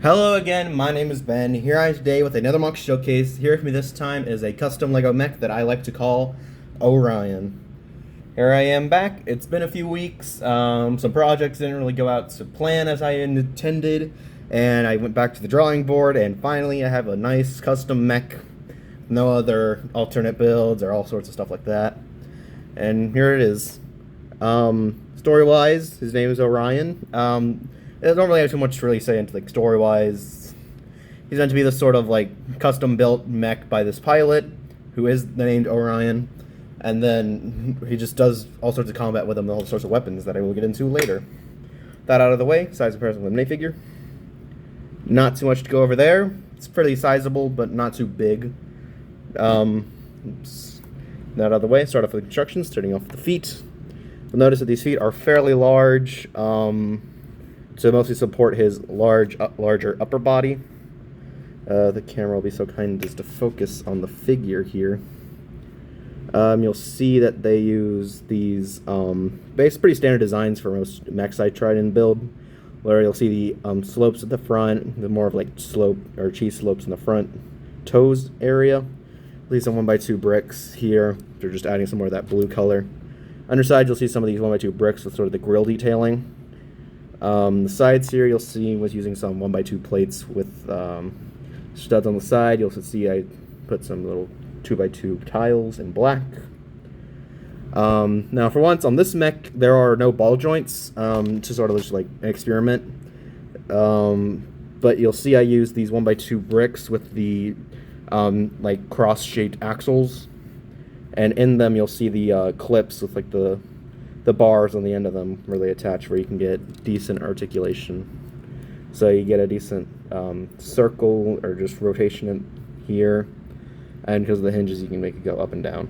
Hello again, my name is Ben. Here I am today with another MOC showcase. Here with me this time is a custom LEGO mech that I like to call Orion. Here I am back. It's been a few weeks. Some projects didn't really go out to plan as I intended, and I went back to the drawing board, and finally I have a nice custom mech. No other alternate builds or all sorts of stuff like that. And here it is. Story-wise, his name is Orion. I don't really have too much to really say into like story-wise. He's meant to be this sort of like custom-built mech by this pilot, who is named Orion, and then he just does all sorts of combat with him, all sorts of weapons that I will get into later. That out of the way, size comparison with a minifigure. Not too much to go over there. It's pretty sizable, but not too big. Oops. That out of the way, start off with the construction, starting off with the feet. You'll notice that these feet are fairly large. To mostly support his larger upper body. The camera will be so kind as to focus on the figure here. You'll see that they use these pretty standard designs for most mechs I tried and build, where you'll see the slopes at the front, the more of like slope or cheese slopes in the front toes area. At least some 1x2 bricks here. They're just adding some more of that blue color. Underside, you'll see some of these 1x2 bricks with sort of the grill detailing. The sides here you'll see was using some 1x2 plates with studs on the side. You'll also see I put some little 2x2 tiles in black. Now for once on this mech there are no ball joints to sort of just like an experiment. But you'll see I use these 1x2 bricks with the like cross-shaped axles, and in them you'll see the clips with like the bars on the end of them really attached, where you can get decent articulation. So you get a decent circle or just rotation in here, and because of the hinges you can make it go up and down.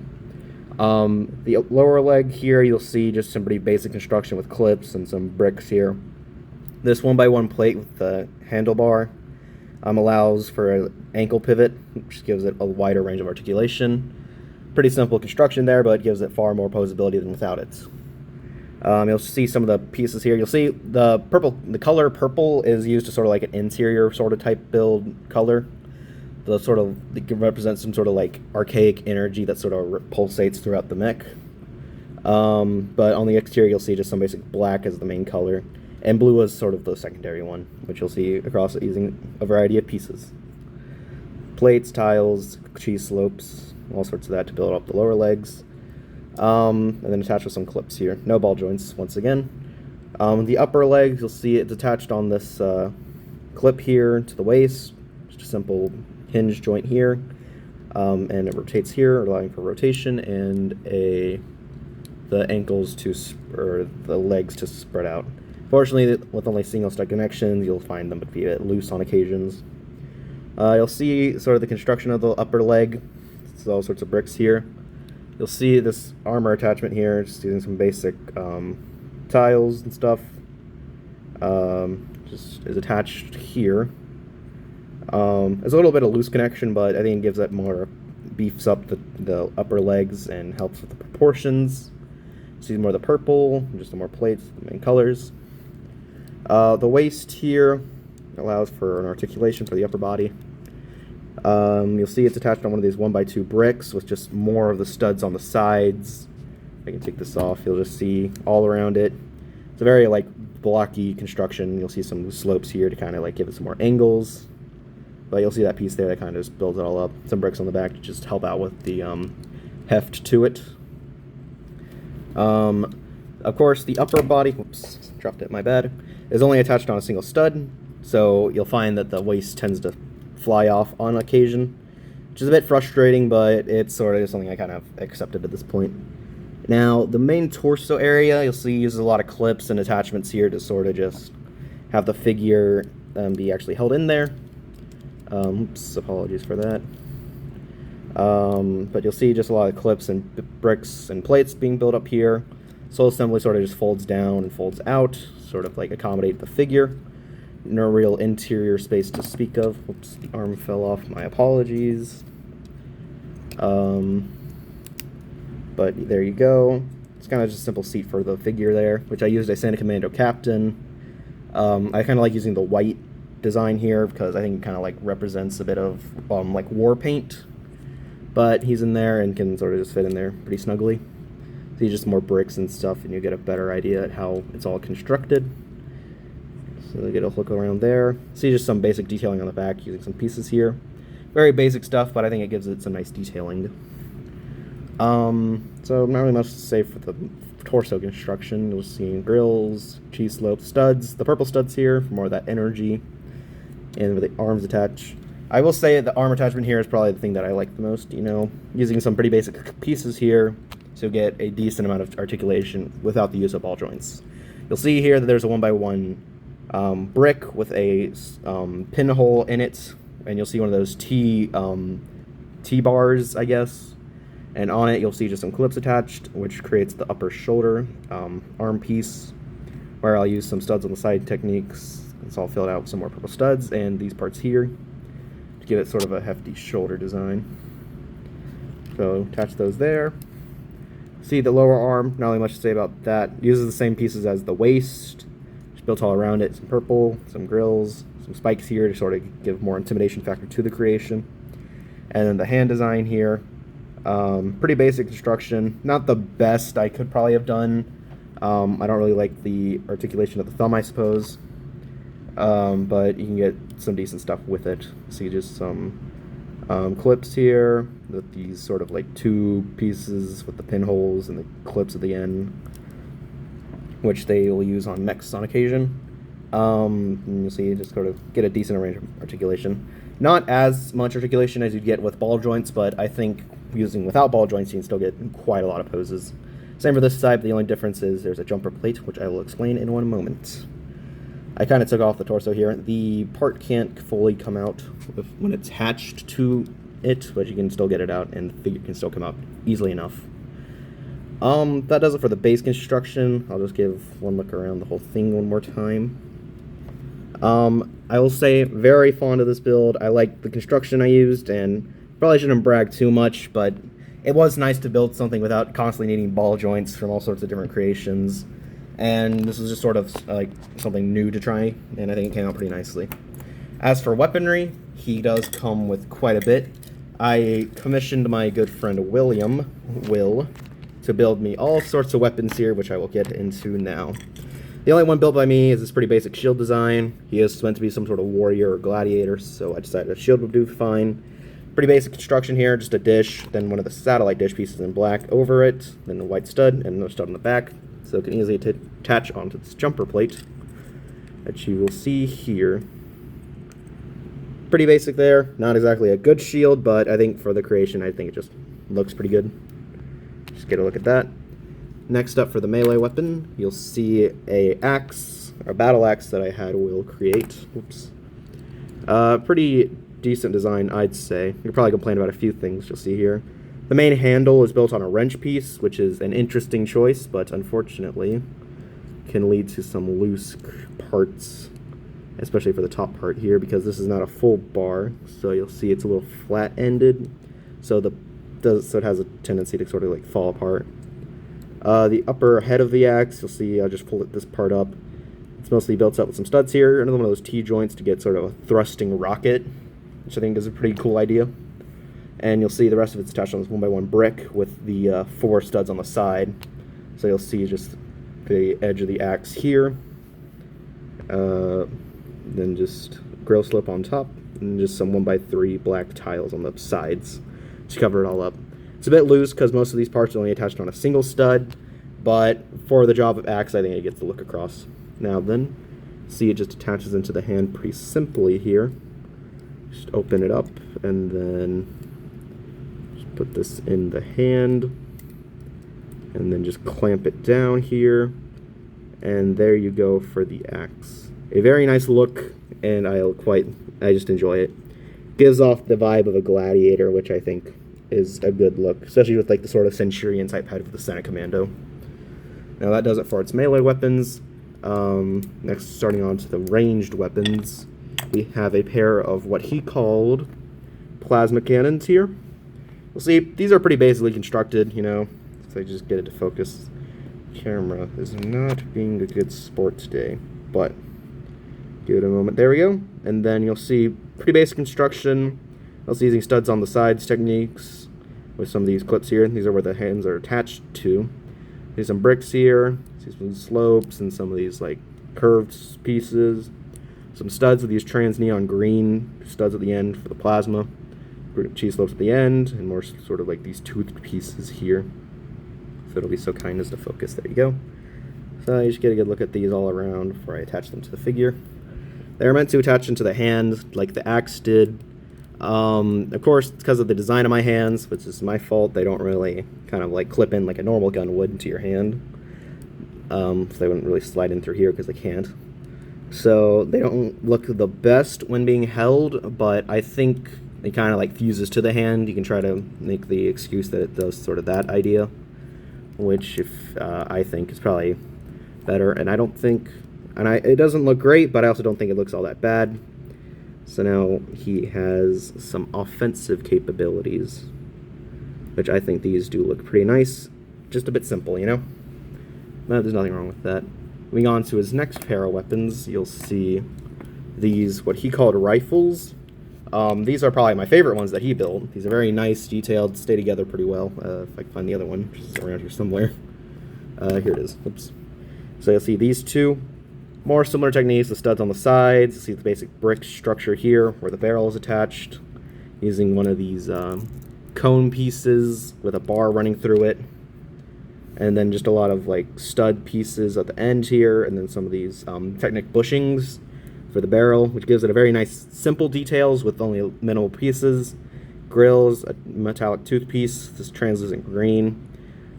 The lower leg here you'll see just some pretty basic construction with clips and some bricks here. This 1x1 plate with the handlebar allows for an ankle pivot, which gives it a wider range of articulation. Pretty simple construction there, but gives it far more posability than without it. You'll see some of the pieces here. You'll see the color purple is used to sort of like an interior sort of type build color. It can represent some sort of like archaic energy that sort of pulsates throughout the mech. But on the exterior you'll see just some basic black as the main color, and blue is sort of the secondary one, which you'll see across it using a variety of pieces. Plates, tiles, cheese slopes, all sorts of that to build up the lower legs. And then attached with some clips here. No ball joints, once again. The upper legs, you'll see it's attached on this clip here to the waist. Just a simple hinge joint here. And it rotates here, allowing for rotation, and the ankles or the legs to spread out. Fortunately, with only single stud connections, you'll find them to be a bit loose on occasions. You'll see sort of the construction of the upper leg. It's all sorts of bricks here. You'll see this armor attachment here, just using some basic tiles and stuff. Just is attached here. There's a little bit of loose connection, but I think it gives that more, beefs up the upper legs and helps with the proportions. See more of the purple, just the more plates, the main colors. The waist here allows for an articulation for the upper body. You'll see it's attached on one of these 1x2 bricks with just more of the studs on the sides. I can take this off. You'll just see all around it. It's a very like blocky construction. You'll see some slopes here to kind of like give it some more angles. But you'll see that piece there that kind of just builds it all up. Some bricks on the back to just help out with the heft to it. Of course, the upper body, whoops, dropped it, my bad, is only attached on a single stud. So you'll find that the waist tends to fly off on occasion, which is a bit frustrating, but it's sort of something I kind of accepted at this point. Now, the main torso area, you'll see uses a lot of clips and attachments here to sort of just have the figure be actually held in there. Oops, apologies for that. But you'll see just a lot of clips and bricks and plates being built up here. Sole assembly sort of just folds down and folds out, sort of like accommodate the figure. No real interior space to speak of. Oops, the arm fell off, my apologies. But there you go. It's kind of just a simple seat for the figure there, which I used a Santa Commando Captain. I kind of like using the white design here because I think it kind of like represents a bit of like war paint. But he's in there and can sort of just fit in there pretty snugly. See just more bricks and stuff, and you get a better idea at how it's all constructed. So they get a look around there. See just some basic detailing on the back using some pieces here. Very basic stuff, but I think it gives it some nice detailing. So not really much to say for the torso construction. You'll see grills, cheese slope studs, the purple studs here for more of that energy, and with the arms attached. I will say the arm attachment here is probably the thing that I like the most, you know, using some pretty basic pieces here to get a decent amount of articulation without the use of ball joints. You'll see here that there's a 1x1 brick with a pinhole in it, and you'll see one of those T-bars, I guess, and on it you'll see just some clips attached, which creates the upper shoulder arm piece, where I'll use some studs on the side techniques. It's all filled out with some more purple studs, and these parts here, give it sort of a hefty shoulder design. So attach those there. See the lower arm, not really much to say about that. Uses the same pieces as the waist, just built all around it. Some purple, some grills, some spikes here to sort of give more intimidation factor to the creation. And then the hand design here, pretty basic construction. Not the best I could probably have done. I don't really like the articulation of the thumb, I suppose. But you can get some decent stuff with it. See just some clips here with these sort of like two pieces with the pinholes and the clips at the end, which they will use on mechs on occasion. And you'll see you just sort of get a decent range of articulation. Not as much articulation as you'd get with ball joints, but I think using without ball joints you can still get quite a lot of poses. Same for this side, but the only difference is there's a jumper plate, which I will explain in one moment. I kind of took off the torso here. The part can't fully come out when it's attached to it, but you can still get it out, and the figure can still come out easily enough. That does it for the base construction. I'll just give one look around the whole thing one more time. I will say, very fond of this build. I like the construction I used, and probably shouldn't brag too much, but it was nice to build something without constantly needing ball joints from all sorts of different creations. And this was just sort of like something new to try, and I think it came out pretty nicely. As for weaponry, he does come with quite a bit. I commissioned my good friend Will, to build me all sorts of weapons here, which I will get into now. The only one built by me is this pretty basic shield design. He is meant to be some sort of warrior or gladiator, so I decided a shield would do fine. Pretty basic construction here, just a dish, then one of the satellite dish pieces in black over it, then a white stud, and another stud on the back. So it can easily attach onto this jumper plate that you will see here. Pretty basic there, not exactly a good shield, but I think for the creation, I think it just looks pretty good. Just get a look at that. Next up for the melee weapon, you'll see a axe, or battle axe that I had Will create. Oops. Pretty decent design, I'd say. You'll probably complain about a few things you'll see here. The main handle is built on a wrench piece, which is an interesting choice, but unfortunately can lead to some loose parts, especially for the top part here, because this is not a full bar, so you'll see it's a little flat-ended, so it has a tendency to sort of like fall apart. The upper head of the axe, you'll see I'll just pull this part up. It's mostly built up with some studs here, and one of those T-joints to get sort of a thrusting rocket, which I think is a pretty cool idea. And you'll see the rest of it's attached on this 1x1 brick with the 4 studs on the side. So you'll see just the edge of the axe here. Then just grill slope on top, and just some 1x3 black tiles on the sides to cover it all up. It's a bit loose because most of these parts are only attached on a single stud, but for the job of axe, I think it gets the look across. Now then, see it just attaches into the hand pretty simply here. Just open it up, and then put this in the hand, and then just clamp it down here, and there you go for the axe. A very nice look, and I just enjoy it. Gives off the vibe of a gladiator, which I think is a good look, especially with like the sort of centurion type head of the Senate Commando. Now that does it for its melee weapons. Next, starting on to the ranged weapons, we have a pair of what he called plasma cannons here. We'll see, these are pretty basically constructed, you know, so I just get it to focus. Camera is not being a good sport today, but give it a moment. There we go. and then you'll see pretty basic construction. Also using studs on the sides techniques with some of these clips here. These are where the hands are attached to. There's some bricks here, see some slopes and some of these like curved pieces. Some studs with these trans neon green studs at the end for the plasma. Cheese slopes at the end, and more sort of like these toothed pieces here. If it'll be so kind as to focus, there you go. So you just get a good look at these all around before I attach them to the figure. They're meant to attach into the hand like the axe did. Of course, because of the design of my hands, which is my fault, they don't really kind of like clip in like a normal gun would into your hand. So they wouldn't really slide in through here because they can't. So they don't look the best when being held, but I think it kind of like fuses to the hand. You can try to make the excuse that it does sort of that idea, which I think is probably better. And I don't think, it doesn't look great, but I also don't think it looks all that bad. So now he has some offensive capabilities, which I think these do look pretty nice. Just a bit simple, you know? No, there's nothing wrong with that. Moving on to his next pair of weapons, you'll see these, what he called rifles. These are probably my favorite ones that he built. These are very nice, detailed, stay together pretty well. If I can find the other one, which is around here somewhere. Here it is. Oops. So you'll see these two. More similar techniques, the studs on the sides. You see the basic brick structure here where the barrel is attached. Using one of these cone pieces with a bar running through it. And then just a lot of like stud pieces at the end here. And then some of these Technic bushings for the barrel, which gives it a very nice simple details with only minimal pieces. Grills, a metallic tooth piece, this translucent green.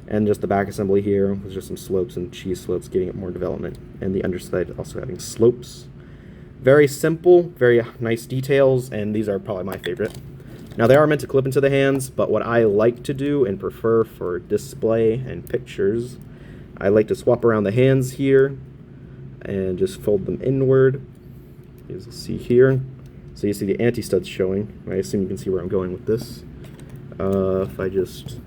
And just the back assembly here with just some slopes and cheese slopes, giving it more development. And the underside also having slopes. Very simple, very nice details, and these are probably my favorite. Now they are meant to clip into the hands, but what I like to do and prefer for display and pictures, I like to swap around the hands here and just fold them inward, as you'll see here. So you see the anti-studs showing. I assume you can see where I'm going with this. If I just...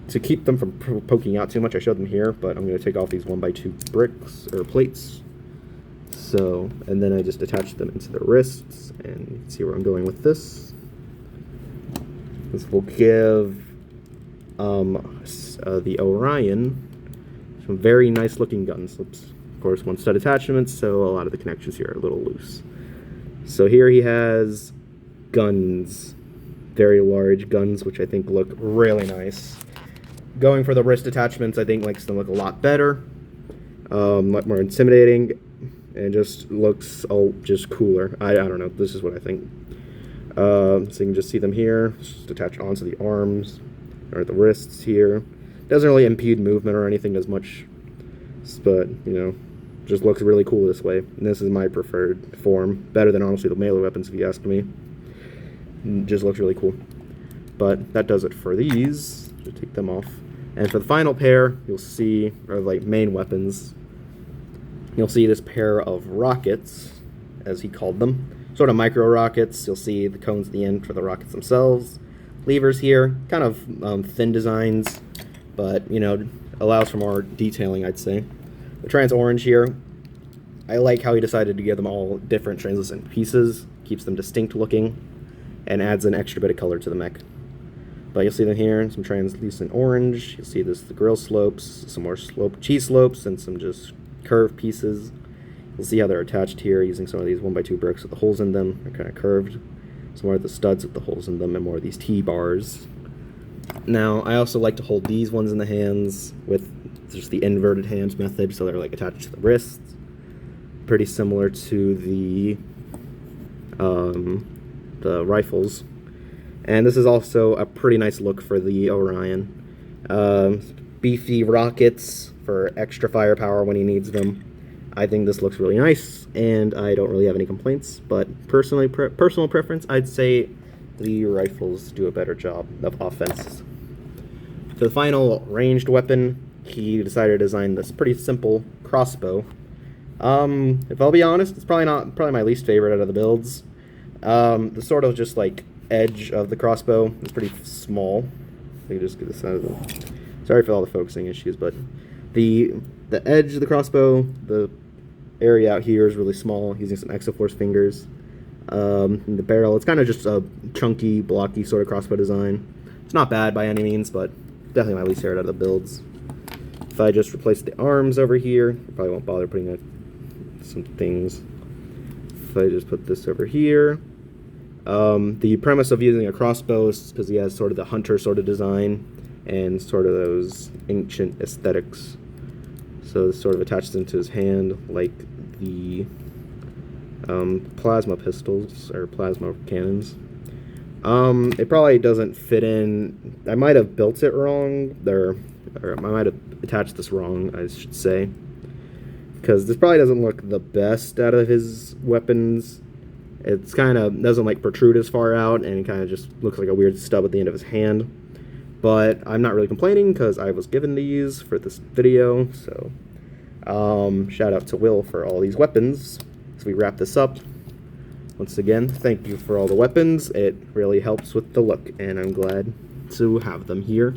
To keep them from poking out too much, I showed them here, but I'm going to take off these 1x2 bricks, or plates. So, and then I just attach them into the wrists, and you can see where I'm going with this. This will give the Orion some very nice looking gun slips. Of course, one stud attachments, so a lot of the connections here are a little loose. So here he has guns, very large guns, which I think look really nice. Going for the wrist attachments, I think makes them look a lot better, much more intimidating, and just looks just cooler. I don't know. This is what I think. So you can just see them here, just attached onto the arms or the wrists here. Doesn't really impede movement or anything as much, but you know, just looks really cool this way. And this is my preferred form, better than honestly the melee weapons if you ask me. Just looks really cool. But that does it for these. Just take them off. And for the final pair, you'll see, or like main weapons, you'll see this pair of rockets, as he called them. Sort of micro rockets. You'll see the cones at the end for the rockets themselves. Levers here, kind of thin designs, but you know, allows for more detailing, I'd say. The trans orange here, I like how he decided to give them all different translucent pieces, keeps them distinct looking, and adds an extra bit of color to the mech. But you'll see them here, some translucent orange. You'll see the grill slopes, some more cheese slopes, and some just curved pieces. You'll see how they're attached here using some of these 1x2 bricks with the holes in them. They're kind of curved. Some more of the studs with the holes in them, and more of these T-bars. Now, I also like to hold these ones in the hands with just the inverted hands method, so they're like attached to the wrists. Pretty similar to the rifles. And this is also a pretty nice look for the Orion. Beefy rockets for extra firepower when he needs them. I think this looks really nice, and I don't really have any complaints. But personal preference, I'd say the rifles do a better job of offense. For the final ranged weapon, he decided to design this pretty simple crossbow. If I'll be honest, it's probably my least favorite out of the builds. The sort of just like edge of the crossbow is pretty small. Let me just get this out of the... Sorry for all the focusing issues, but the edge of the crossbow, the area out here is really small, using some Exoforce fingers. The barrel, it's kind of just a chunky, blocky sort of crossbow design. It's not bad by any means, but definitely my least favorite out of the builds. If I just replace the arms over here, I probably won't bother putting some things. If I just put this over here, the premise of using a crossbow is because he has sort of the hunter sort of design and sort of those ancient aesthetics. So this sort of attaches into his hand like the plasma pistols or plasma cannons. It probably doesn't fit in. I might have built it wrong, or I might have attached this wrong, I should say, because this probably doesn't look the best out of his weapons. It's kind of doesn't like protrude as far out, and it kind of just looks like a weird stub at the end of his hand. But I'm not really complaining because I was given these for this video. So shout out to Will for all these weapons. As we wrap this up, once again, thank you for all the weapons. It really helps with the look, and I'm glad to have them here.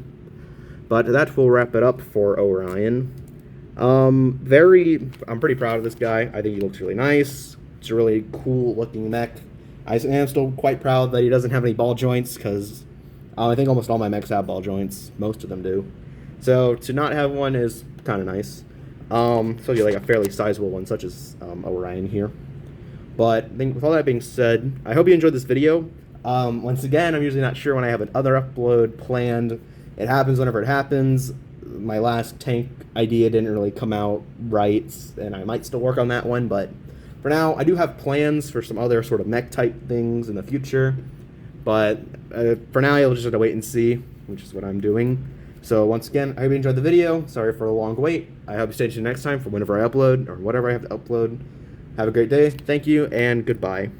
But that will wrap it up for Orion. I'm pretty proud of this guy. I think he looks really nice. It's a really cool looking mech. I am still quite proud that he doesn't have any ball joints, because I think almost all my mechs have ball joints. Most of them do. So to not have one is kind of nice. So you like a fairly sizable one, such as Orion here. But with all that being said, I hope you enjoyed this video. Once again, I'm usually not sure when I have another upload planned. It happens whenever it happens. My last tank idea didn't really come out right, and I might still work on that one, but for now, I do have plans for some other sort of mech type things in the future. But for now, you'll just have to wait and see, which is what I'm doing. So once again, I hope you enjoyed the video. Sorry for the long wait. I hope you stay tuned next time for whenever I upload, or whatever I have to upload. Have a great day. Thank you, and goodbye.